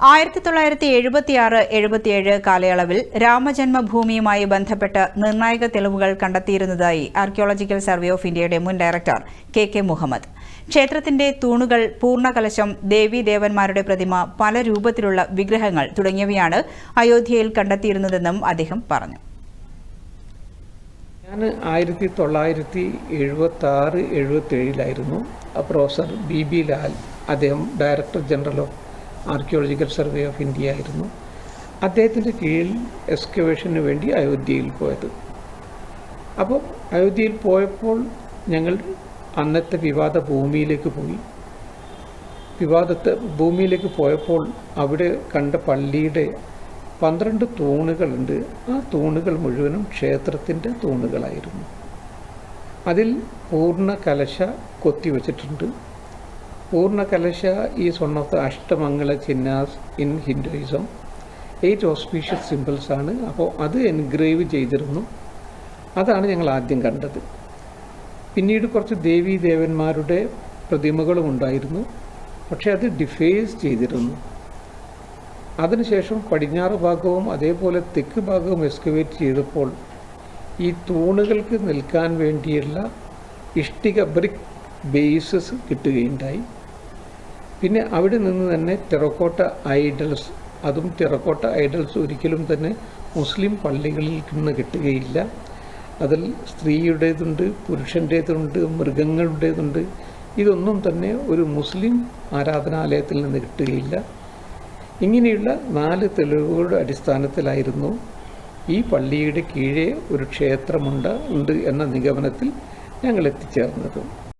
1976-77 കാലയളവിൽ രാമജന്മഭൂമിയുമായി ബന്ധപ്പെട്ട് നിർണായക തെളിവുകൾ കണ്ടെത്തിയിരുന്നതായി ആർക്കിയോളജിക്കൽ സർവേ ഓഫ് ഇന്ത്യയുടെ മുൻ ഡയറക്ടർ കെ മുഹമ്മദ്. ക്ഷേത്രത്തിന്റെ തൂണുകൾ, പൂർണ്ണകലശം, ദേവീദേവന്മാരുടെ പ്രതിമ, പല രൂപത്തിലുള്ള വിഗ്രഹങ്ങൾ തുടങ്ങിയവയാണ് അയോധ്യയിൽ കണ്ടെത്തിയിരുന്നതെന്നും അദ്ദേഹം പറഞ്ഞു. ഞാൻ 1976-77 പ്രൊഫസർ BB ലാൽ, അദ്ദേഹം director general of archaeological survey of India ആയിരുന്നു. അദ്ദേഹത്തിൻ്റെ കീഴിൽ എക്സ്കവേഷന് വേണ്ടി അയോധ്യയിൽ പോയത്. അപ്പോൾ അയോധ്യയിൽ പോയപ്പോൾ ഞങ്ങൾ അന്നത്തെ വിവാദ ഭൂമിയിലേക്ക് പോയി. ഭൂമിയിലേക്ക് പോയപ്പോൾ അവിടെ കണ്ട പള്ളിയുടെ 12 തൂണുകളുണ്ട്. ആ തൂണുകൾ മുഴുവനും ക്ഷേത്രത്തിൻ്റെ തൂണുകളായിരുന്നു. അതിൽ പൂർണ്ണ കലശ കൊത്തിവെച്ചിട്ടുണ്ട്. Purna Kalasha is one of the Ashtamangala ചിഹ്നാസ് ഇൻ ഹിന്ദുയിസം. 8 ഓസ്പീഷ്യസ് സിമ്പിൾസ് ആണ്. അപ്പോൾ അത് എൻഗ്രേവ് ചെയ്തിരുന്നു. അതാണ് ഞങ്ങൾ ആദ്യം കണ്ടത്. പിന്നീട് കുറച്ച് ദേവീദേവന്മാരുടെ പ്രതിമകളും ഉണ്ടായിരുന്നു, പക്ഷേ അത് ഡിഫേസ് ചെയ്തിരുന്നു. അതിനുശേഷം പടിഞ്ഞാറ് ഭാഗവും അതേപോലെ തെക്ക് ഭാഗവും എക്സ്കവേറ്റ് ചെയ്തപ്പോൾ ഈ തൂണുകൾക്ക് നിൽക്കാൻ വേണ്ടിയുള്ള ഇഷ്ടിക ബ്രിക്ക് ബേസസ് കിട്ടുകയുണ്ടായി. പിന്നെ അവിടെ നിന്ന് തന്നെ ടെറക്കോട്ട ഐഡൽസ്, അതും ടെറക്കോട്ട ഐഡൽസ് ഒരിക്കലും തന്നെ മുസ്ലിം പള്ളികളിൽ നിന്ന് കിട്ടുകയില്ല. അതിൽ സ്ത്രീയുടേതുണ്ട്, പുരുഷൻ്റേതുണ്ട്, മൃഗങ്ങളുടേതുണ്ട്. ഇതൊന്നും തന്നെ ഒരു മുസ്ലിം ആരാധനാലയത്തിൽ നിന്ന് കിട്ടുകയില്ല. ഇങ്ങനെയുള്ള 4 തെളിവുകളുടെ അടിസ്ഥാനത്തിലായിരുന്നു ഈ പള്ളിയുടെ കീഴേ ഒരു ക്ഷേത്രമുണ്ട് എന്ന നിഗമനത്തിൽ ഞങ്ങൾ എത്തിച്ചേർന്നത്.